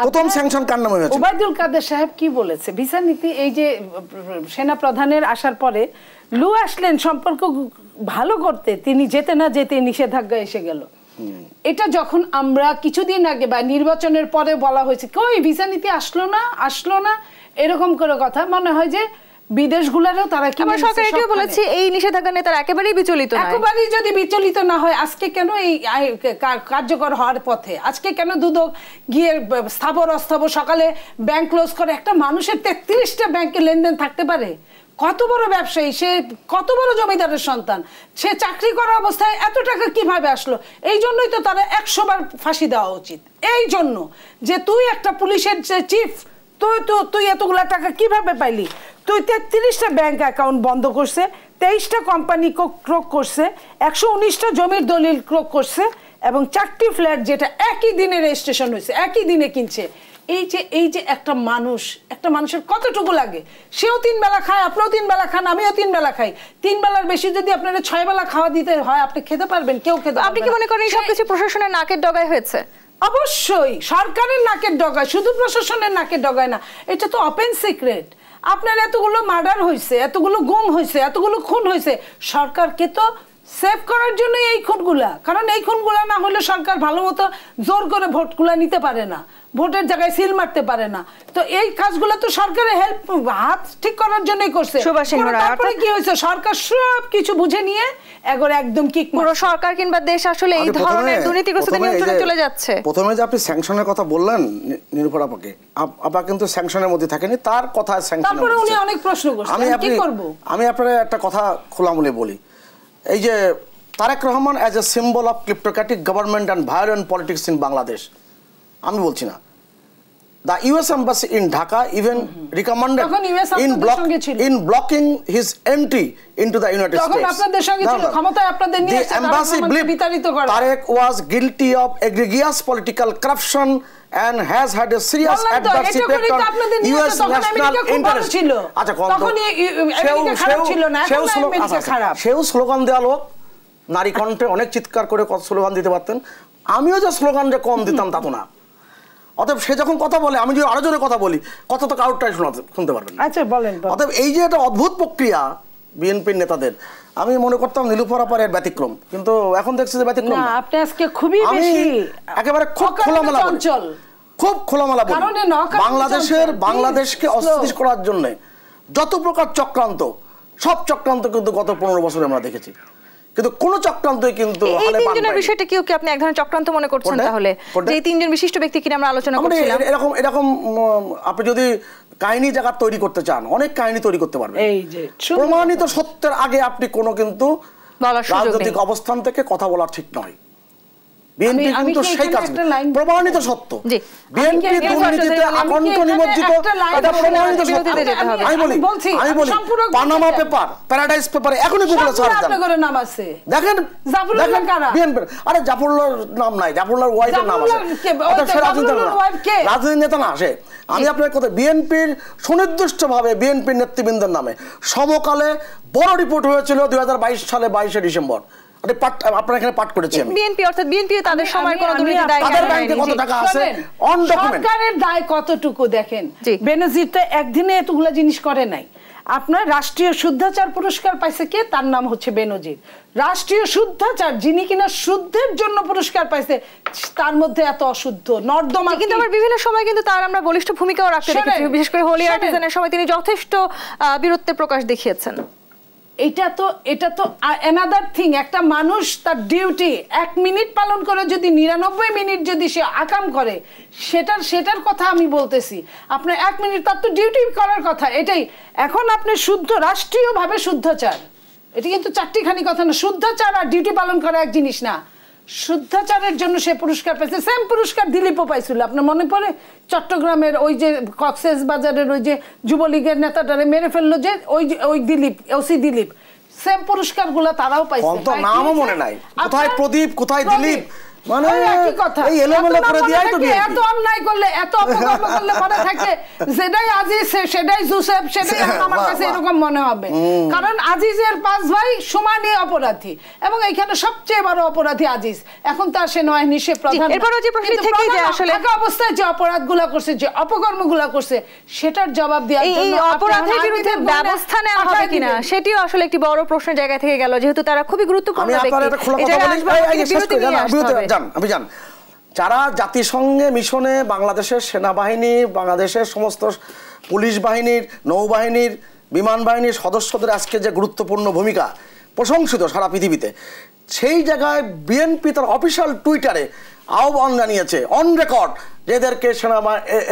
প্রথম স্যাংশন কার নামে হয়েছিল? ওবায়দুল কাদের সাহেব কি বলেছে ভিসা নীতি? এই যে সেনা প্রধানের আসার পরে লু আসলেন সম্পর্ক ভালো করতে, তিনি যেতে না যেতে নিষেধাজ্ঞা এসে গেল। এটা যখন আমরা কিছুদিন আগে বা নির্বাচনের পরে বলা হয়েছে কই ভিসা নীতি আসলো না এরকম করে কথা, মনে হয় যে বিদেশগুলোরও তারা কি সরকার এটাও বলেছে এই নিষেধাজ্ঞা নিয়ে তারা একেবারেই বিচলিত না। একেবারেই যদি বিচলিত না হয় আজকে কেন এই কার্যকর হওয়ার পথে, আজকে কেন দুদক গিয়ে স্থাবর অস্থাবর সকালে ব্যাংক ক্লোজ করে? একটা মানুষের 33টা ব্যাংকে লেনদেন থাকতে পারে? কত বড় ব্যবসায়ী সে, কত বড় জমিদারের সন্তান সে, চাকরি করা অবস্থায় এত টাকা কিভাবে আসলো? এই জন্যই তো তারা 100 বার ফাঁসি দেওয়া উচিত। এই জন্য যে তুই একটা পুলিশের চিফ, তুই এতগুলা টাকা কিভাবে পাইলি? তুই 33টা ব্যাংক অ্যাকাউন্ট বন্ধ করছে, 23টা কোম্পানি ক্রোক করছে, 119টা জমির দলিল ক্রোক করছে এবং 4টি ফ্ল্যাট যেটা একই দিনে রেজিস্ট্রেশন হয়েছে, একই দিনে কিনছে। এই যে একটা মানুষের কতটুকু লাগে? সেও 3 বেলা খায়, আপনিও 3 বেলা খান, আমিও 3 বেলা খাই। 3 বেলার বেশি যদি আপনারা 6 বেলা খাওয়া দিতে হয়, আপনি খেতে পারবেন? কেউ খেতে পারবে না। আপনি কি মনে করেন সবকিছু প্রশাসনের নাকের ডগায় হয়েছে? অবশ্যই সরকারের নাকের ডগায়, শুধু প্রশাসনের নাকের ডগায় না, এটা তো ওপেন সিক্রেট। আপনার এতগুলো মার্ডার হয়েছে, এতগুলো গুম হয়েছে, এতগুলো খুন হয়েছে, সরকারকে তো সেভ করার জন্য এই খুনগুলা, কারণ এই খুনগুলা না হলে সরকার ভালো মতো জোর করে ভোটগুলা নিতে পারে না, ভোটের জায়গায় সিল মারতে পারে না। তো এই কাজগুলো তো সরকারের হাত ঠিক করার জন্যই করছে। তারপরে কি হয়েছে? সরকার সব কিছু বুঝে নিয়ে একদম কি পুরো সরকার কিংবা দেশ আসলে এই ধরনের দুর্নীতিগ্রস্তদের নিয়ন্ত্রণে চলে যাচ্ছে। প্রথমে যে আপনি স্যাংশনের কথা বললেন নীলুফার আপাকে, আপা কিন্তু স্যাংশনের মধ্যে থাকেনি, তার কথা স্যাংশন। তারপরে উনি অনেক প্রশ্ন করছেন, কি করব? আমি আপনার একটা কথা খোলামুলি বলি, এই যে Tarique Rahman as a symbol of kleptocratic government and violent politics in Bangladesh, আমি বলছি না, the US embassy in Dhaka even recommended in blocking his entry into the United States. The embassy believed Tarek was guilty of egregious political corruption and has had a serious adverse effect on US national interest. আচ্ছা, সেও স্লোগান দেওয়া লোক, নারী কণ্ঠে অনেক চিৎকার করে স্লোগান দিতে পারতেন, আমিও যে স্লোগান যে কম দিতাম তা তো না। অতএব সে যখন কথা বলে, আমি যদি আরো জোরে কথা বলি, কথা তো কাউটাই শুনতে পারবেন। আচ্ছা বলেন। অতএব এই যে একটা অদ্ভুত প্রক্রিয়া বিএনপির নেতাদের, আমি মনে করতাম নীলুফার আপার এর ব্যতিক্রম, কিন্তু এখন দেখছি যে ব্যতিক্রম না। আপনি আজকে খুবই বেশি একেবারে খুব খোলামেলা বলি, বাংলাদেশকে অস্থিতিশীল করার জন্য যত প্রকার চক্রান্ত, সব চক্রান্ত কিন্তু গত 15 বছরে আমরা দেখেছি, কিন্তু কোন চক্রান্তই কিন্তু এই তিনজনের বিষয়টা কি আপনি এক ধরনের চক্রান্ত মনে করছেন? তাহলে যে এই তিনজন বিশিষ্ট ব্যক্তি কিনা আমরা আলোচনা করছিলাম, এরকম আপনি যদি কাহিনী জায়গা তৈরি করতে চান, অনেক কাহিনী তৈরি করতে পারবেন। এই যে প্রমাণিত সত্যের আগে আপনি কোনো কিন্তু রাজনৈতিক অবস্থান থেকে কথা বলা ঠিক নয়। বিএনপি কিন্তু সেই কাজ, প্রমাণিত সত্য, বিএনপি দুর্নীতিতে আকণ্ঠ নিমজ্জিত, এটা প্রমাণিত সত্য। আমি বলি পানামা পেপার, প্যারাডাইস পেপারে এখনই গুগলে সার্চ দেন, দেখেন বিএনপি, আরে জাফরুল্লাহর নাম নাই, জাফরুল্লাহর ওয়াইফের নাম আছে, রাজনৈতিক নেতা না সে। আমি আপনার কথা, বিএনপির সুনির্দিষ্টভাবে বিএনপির নেতৃবৃন্দের নামে সমকালে বড় রিপোর্ট হয়েছিল 2022 সালে 22শে ডিসেম্বর। আপনার এখানে পাঠ করেছি আমি। বিএনপি অর্থাৎ বিএনপি তাদের সময় কোন দুর্নীতি দায় তাদের ব্যাংকে কত টাকা আছে অন ডকুমেন্ট, সরকারের দায় কতটুকু দেখেন। বেনজির তো একদিনে এতগুলা জিনিস করে নাই। আপনার রাষ্ট্রীয় শুদ্ধাচার পুরস্কার পাইছে কে? তার নাম হচ্ছে বেনজির। রাষ্ট্রীয় শুদ্ধাচার, যিনি কিনা শুদ্ধের জন্য পুরস্কার পাইছে, তার মধ্যে এত অশুদ্ধ নর্দমা। কিন্তু আবার বিভিন্ন সময় কিন্তু তার আমরা বলিষ্ঠ ভূমিকাও রাখতে দেখেছি, বিশেষ করে হোলি আর্টিজানের সময় তিনি যথেষ্ট বীরত্বের প্রকাশ দেখিয়েছেন। এটা তো অ্যানাদার থিং। একটা মানুষ তার ডিউটি 1 মিনিট পালন করে যদি 99 মিনিট যদি সে আকাম করে, সেটার কথা আমি বলতেছি। আপনার 1 মিনিট তার তো ডিউটি করার কথা, এটাই। এখন আপনি শুদ্ধ রাষ্ট্রীয়ভাবে শুদ্ধাচার, এটা কিন্তু চারটিখানি কথা না। শুদ্ধাচার আর ডিউটি পালন করা এক জিনিস না। শুদ্ধাচারের জন্য সে পুরস্কার পেয়েছে, সেম পুরস্কার দিলীপও পাইছিল। আপনার মনে পড়ে চট্টগ্রামের ওই যে কক্সেস বাজারের ওই যে যুবলীগের নেতাটারে মেরে ফেললো যে ওই দিলীপ, ওসি দিলীপ, সেম পুরস্কারগুলো তারাও পাইছে। নামও মনে নাই, কোথায় প্রদীপ কোথায় দিলীপ, মানে একই কথা। এই এলোমেলো করে দিয়াই তো বিএনপি। এত অন্যায় করলে, এত অপকর্ম করলে মনে থাকে সেটাই আজিজ, সেটাই জোসেফ, সেটাই আমার কাছে এরকম মনে হবে। কারণ আজিজের 5 ভাই সমানই অপরাধী এবং এখানে সবচেয়ে বড় অপরাধী আজিজ। এখন তার সেনাবাহিনী সে প্রধান, এরপরও যে প্রশ্ন থেকে যে আসলে এক অবস্থায় যে অপরাধগুলো করছে, যে অপকর্মগুলো করছে, সেটার জবাব দেওয়ার জন্য এই অপরাধের বিরুদ্ধে ব্যবস্থা নেওয়া হবে কিনা সেটিও আসলে একটি বড় প্রশ্নের জায়গা থেকে গেল, যেহেতু তারা খুবই গুরুত্বপূর্ণ ব্যক্তি। অভিযান যারা জাতিসংঘে মিশনে বাংলাদেশের সেনাবাহিনী, বাংলাদেশের সমস্ত পুলিশ বাহিনীর, নৌবাহিনীর, বিমান বাহিনীর সদস্যদের আজকে যে গুরুত্বপূর্ণ ভূমিকা প্রশংসিত সারা পৃথিবীতে, সেই জায়গায় বিএনপি তার অফিসিয়াল টুইটারে আহ্বান জানিয়েছে অন রেকর্ড যে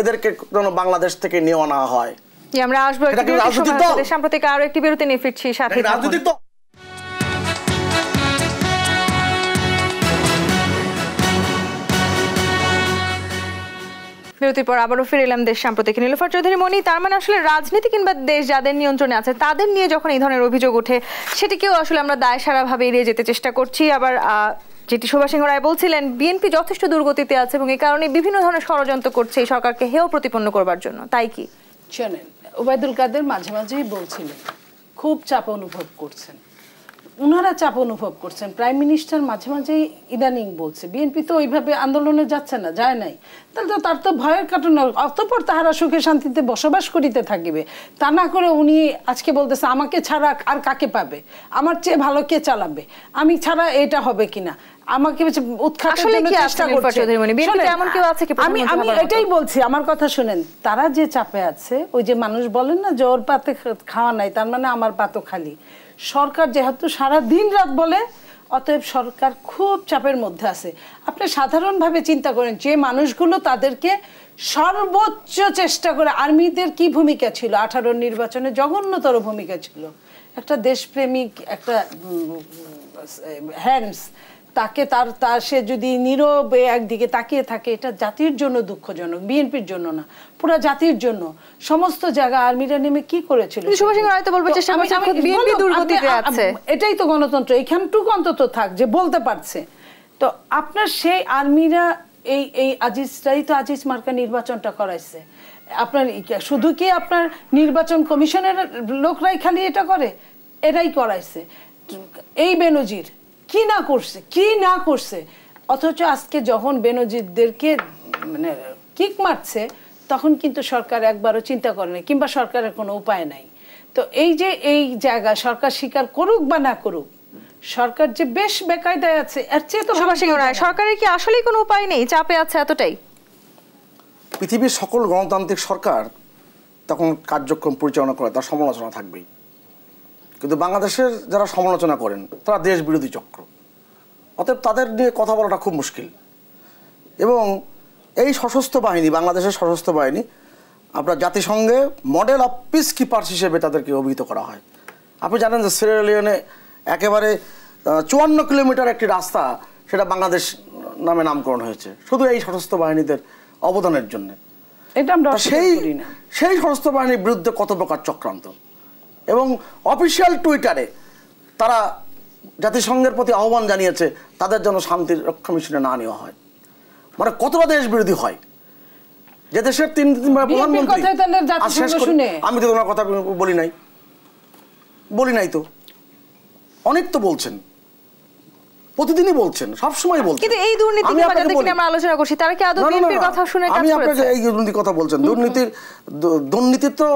এদেরকে যেন বাংলাদেশ থেকে নেওয়া না হয়। আমরা আসবো সাম্প্রতিক আরো একটি বিরতি নিয়ে ফিরছি সাথে। রাজনৈতিক বিরতির পর আবারও ফিরে এলাম দেশ সাম্প্রতিক। নীলুফার চৌধুরী মনি, তার মানে আসলে রাজনীতি কিংবা দেশ যাদের নিয়ন্ত্রণে আছে তাদের নিয়ে যখন এই ধরনের অভিযোগ ওঠে, সেটিকেও আসলে আমরা দায়সারাভাবে এড়িয়ে যেতে চেষ্টা করছি। আবার যেটি সুভাষ সিংহ রায় বলছিলেন, বিএনপি যথেষ্ট দুর্গতিতে আছে এবং এই কারণে বিভিন্ন ধরনের ষড়যন্ত্র করছে এই সরকারকে হেয় প্রতিপন্ন করবার জন্য, তাই কি? শোনেন, ওবায়দুল কাদের মাঝে মাঝেই বলছিলেন খুব চাপ অনুভব করছেন, উনারা চাপ অনুভব করছেন। প্রাইম মিনিস্টার মাঝে মাঝেই ইদানিং বলছে বিএনপি তো ওইভাবে আন্দোলনে যাচ্ছে না, যায় নাই, তাহলে তো তার তো ভয়ের কারণে অতঃপর তাহারা সুখে শান্তিতে বসবাস করিতে থাকিবে। তা না করে উনি আজকে বলতেছে আমাকে ছাড়া আর কাকে পাবে, আমার চেয়ে ভালো কে চালাবে, আমি ছাড়া এটা হবে কিনা, আমাকে উৎখাতের জন্য চেষ্টা করছে। আমি এটাই বলছি, আমার কথা শুনেন, তারা যে চাপে আছে, ওই যে মানুষ বলেন না যে ওর পাতে খাওয়া নাই, তার মানে আমার পাতও খালি। সরকার যেহেতু সারা দিন রাত বলে, অতএব সরকার খুব চাপের মধ্যে আছে। আপনি সাধারণভাবে চিন্তা করেন যে মানুষগুলো তাদেরকে সর্বোচ্চ চেষ্টা করে, আর্মিদের কি ভূমিকা ছিল 18 নির্বাচনে, জঘন্যতর ভূমিকা ছিল। একটা দেশপ্রেমিক, একটা হ্যান্ডস, তাকে তার সে যদি নীরবে একদিকে তাকিয়ে থাকে, এটা জাতির জন্য দুঃখজনক, বিএনপির জন্য না, পুরো জাতির জন্য। সমস্ত জায়গা আর্মিরা নেমে কি করেছিল, এটাই তো গণতন্ত্র, এইখানটুকু অন্তত থাক যে বলতে পারছে। তো আপনার সেই আর্মিরা এই আজিজটাই তো আজিজ মার্কা নির্বাচনটা করাইছে। আপনার শুধু কি আপনার নির্বাচন কমিশনের লোকরাই খালি এটা করে? এরাই করাইছে। এই বেনজির কি না করছে, অথচ আজকে যখন বেনজিরদেরকে মানে কিক মারছে, তখন কিন্তু সরকার একবারও চিন্তা করে না, কিংবা সরকারের কোনো উপায় নাই। তো এই যে এই জায়গা সরকার স্বীকার করুক বা না করুক, সরকার যে বেশ বেকায়দায় আছে, এর চেয়ে তো সরকারের কি আসলেই কোনো উপায় নেই, চাপে আছে এতটাই? পৃথিবীর সকল গণতান্ত্রিক সরকার তখন কার্যক্রম পরিচালনা করে, তার সমালোচনা থাকবেই। কিন্তু বাংলাদেশের যারা সমালোচনা করেন তারা দেশ বিরোধী চক্র, অতএব তাদের নিয়ে কথা বলাটা খুব মুশকিল। এবং এই সশস্ত্র বাহিনী, বাংলাদেশের সশস্ত্র বাহিনী, আপনার জাতিসংঘে মডেল অফ পিস কিপার্স হিসেবে তাদেরকে অভিহিত করা হয়। আপনি জানেন যে সিয়েরা লিওনে একেবারে 54 কিলোমিটার একটি রাস্তা, সেটা বাংলাদেশ নামে নামকরণ হয়েছে শুধু এই সশস্ত্র বাহিনীদের অবদানের জন্য। সেই সশস্ত্র বাহিনীর বিরুদ্ধে কত প্রকার চক্রান্ত, এবং অফিসিয়াল টুইটারে তারা জাতিসংঘের প্রতি আহ্বান জানিয়েছে তাদের জন্য শান্তির রক্ষা মিশনে না নেওয়া হয়। মানে কতটা দেশ বিরোধী হয়, যে দেশের 3 প্রধানমন্ত্রী। আমি তো তোমার কথা বলি নাই তো, অনেক তো বলছেন। প্রতিদিনই বলছেন, সবসময় বলছেন। কিন্তু এই দুর্নীতি যাদেরকে আমরা আলোচনা করছি তারা কি আদৌ বিএনপির কথা শুনে কাজ করেছে? আমি আপনাকে এই দুর্নীতির কথা বলছেন, দুর্নীতির তো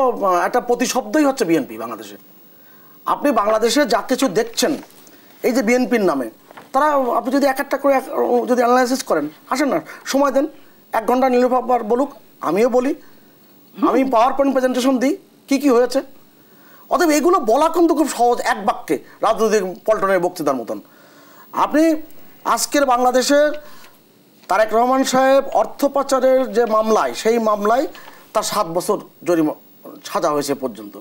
একটা প্রতিশব্দই হচ্ছে বিএনপি বাংলাদেশে। আপনি বাংলাদেশে যা কিছু দেখছেন এই যে বিএনপির নামে, তারা আপনি যদি এক একটা করে যদি অ্যানালাইসিস করেন, আসেন না সময় দেন, 1 ঘন্টা নীলুফার বলুক, আমিও বলি, আমি পাওয়ার পয়েন্ট প্রেজেন্টেশন দিই কি কি হয়েছে। অতএব এগুলো বলা কিন্তু খুব সহজ, এক বাক্যে রাজনৈতিক পল্টনের বক্তৃতার মতন। আপনি আজকের বাংলাদেশের তারেক রহমান সাহেব অর্থ পাচারের যে মামলায়, সেই মামলায় তার 7 বছর সাজা হয়েছে পর্যন্ত,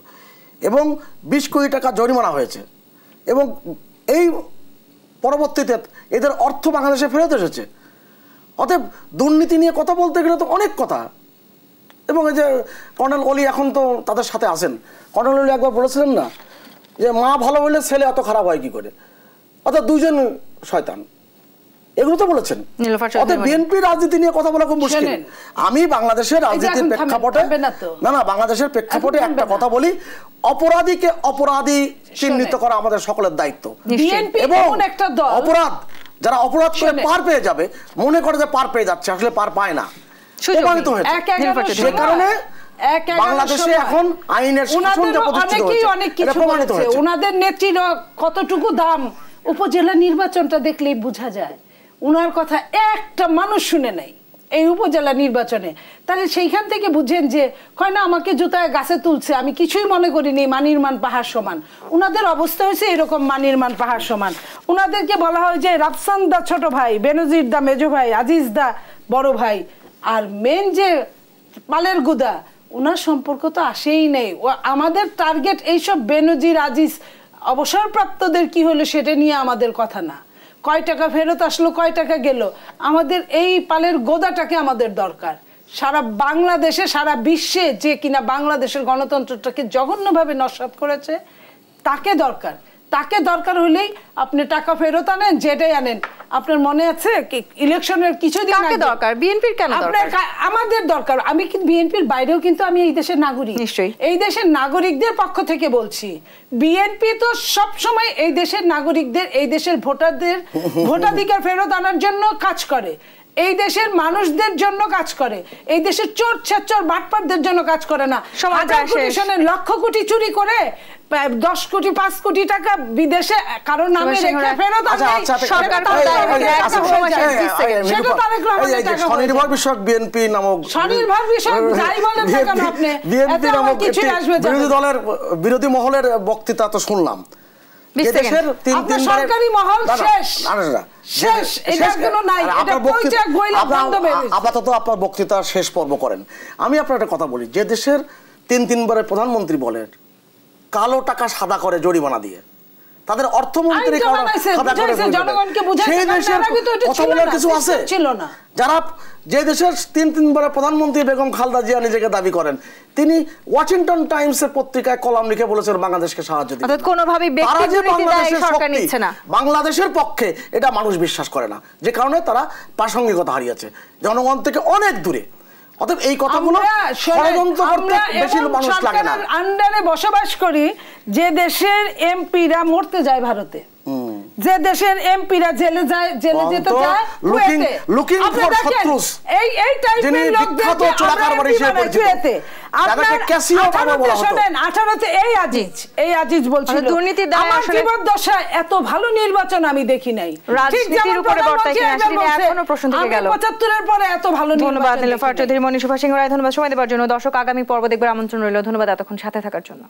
এবং 20 কোটি টাকা জরিমানা হয়েছে, এবং এই পরবর্তীতে এদের অর্থ বাংলাদেশে ফেরত এসেছে। অতএব দুর্নীতি নিয়ে কথা বলতে গেলে তো অনেক কথা। এবং এই যে কর্নেল অলি এখন তো তাদের সাথে আছেন, কর্নেল অলি একবার বলেছিলেন না যে মা ভালো হলে ছেলে এত খারাপ হয় কি করে, অর্থাৎ 2জন শয়তান, এগুলো তো বলেছেন। অতএব বিএনপি রাজনীতি নিয়ে কথা বলা খুব মুশকিল। আমি বাংলাদেশের রাজনীতির প্রেক্ষাপটে না বাংলাদেশের প্রেক্ষাপটে একটা কথা বলি, অপরাধীকে অপরাধী চিহ্নিত করা আমাদের সকলের দায়িত্ব। এবং অপরাধ যারা অপরাধ করে পার পেয়ে যাবে, মনে করে যে পার পেয়ে যাচ্ছে, আসলে পার পায় না, প্রমাণিত হয়েছে। সে কারণে বাংলাদেশে এখন আইনের শাসন যা প্রতিষ্ঠিত হয়েছে এটা প্রমাণিত হয়েছে। ওনাদের নেত্রীর কতটুকু দাম উপজেলা নির্বাচনটা দেখলেই বোঝা যায়। উনার কথা একটা মানুষ শুনে নাই এই উপজেলা নির্বাচনে। তাহলে সেইখান থেকে বুঝেন যে কয় না আমাকে জুতায় গাছে তুলছে, আমি কিছুই মনে করিনি, মানির মান পাহাড় সমান। উনাদের অবস্থা হয়েছে এরকম, মানির মান পাহাড় সমান। উনাদেরকে বলা হয় যে রাফসান দা ছোট ভাই, বেনজির দা মেজো ভাই, আজিজ দা বড় ভাই, আর মেন যে পালের গুদা, ওনার সম্পর্ক তো আসেই নেই। আমাদের টার্গেট এইসব বেনজির আজিজ অবসরপ্রাপ্তদের কি হলো সেটা নিয়ে আমাদের কথা না, কয় টাকা ফেরত আসলো, কয় টাকা গেল, আমাদের এই পালের গোদাটাকে আমাদের দরকার। সারা বাংলাদেশে, সারা বিশ্বে যে কিনা বাংলাদেশের গণতন্ত্রটাকে জঘন্যভাবে নস্যাৎ করেছে তাকে দরকার। তাকে দরকার হলেই আপনি টাকা ফেরত আনেন, যেটাই আনেন। আপনার মনে আছে ইলেকশনের কিছুদিন আগে দরকার বিএনপির কেন দরকার? আমাদের দরকার। আমি কিন্তু বিএনপির বাইরেও কিন্তু আমি এই দেশের নাগরিক, নিশ্চয়ই এই দেশের নাগরিকদের পক্ষ থেকে বলছি। বিএনপি তো সব সময় এই দেশের নাগরিকদের, এই দেশের ভোটারদের ভোটাধিকার ফেরত আনার জন্য কাজ করে, এই দেশের মানুষদের জন্য কাজ করে, এই দেশের চোর ছেচর বাটপারদের জন্য কাজ করে না। লক্ষ কোটি চুরি করে 10 কোটি 5 কোটি টাকা বিদেশে কারো নামে রেখে ফেরত স্বনির্ভর বিষয়ক বিএনপি নামক স্বনির্ভর বিষয়ক যাই বলেন না কেন আপনি, বিএনপি নামক বিরোধী দলের বিরোধী মহলের বক্তৃতা তো শুনলাম। সরকারি মহল শেষ, আপাতত আপনার বক্তৃতা শেষ পর্ব করেন। আমি আপনার একটা কথা বলি, যে দেশের 3 বারের প্রধানমন্ত্রী বলেন কালো টাকা সাদা করে জরিমানা দিয়ে, তাদের অর্থমন্ত্রী সেই দেশের কথা বলার কিছু আছে? যারা যে দেশের 3 বারের প্রধানমন্ত্রী বেগম খালেদা জিয়া নিজেকে দাবি করেন, তিনি ওয়াশিংটন টাইমসের পত্রিকায় কলাম লিখে বলেছেন বাংলাদেশকে সাহায্য দিতে। বাংলাদেশের পক্ষে এটা মানুষ বিশ্বাস করে না, যে কারণে তারা প্রাসঙ্গিকতা হারিয়েছে, জনগণ থেকে অনেক দূরে। অতএব এই কথাগুলো ষড়যন্ত্র করতে বেশি মানুষ লাগে না। আন্ডারে বসবাস করি, যে দেশের এমপিরা মরতে যায় ভারতে, যে দেশের এমপিরা জেলে যায়, জেলে যেতে যায় লুকিং ফর শত্রুস, এই টাইপের লোকদেরকে কুয়েতে এই আজিজ বলছিল আমার জীবদ্দশা এত ভালো নির্বাচন আমি দেখি নাই। রাজনীতির উপরে বর্তায় কিনা সেটা এখনো প্রশ্ন থেকে গেল। 75-এর পরে এত ভালো নির্বাচন। ধন্যবাদ নীলুফার চৌধুরী, মনীষা সিংহ রায়, ধন্যবাদ সময় দেওয়ার জন্য। দর্শক আগামী পর্ব দেখবার আমন্ত্রণ রইল। ধন্যবাদ এতক্ষণ সাথে থাকার জন্য।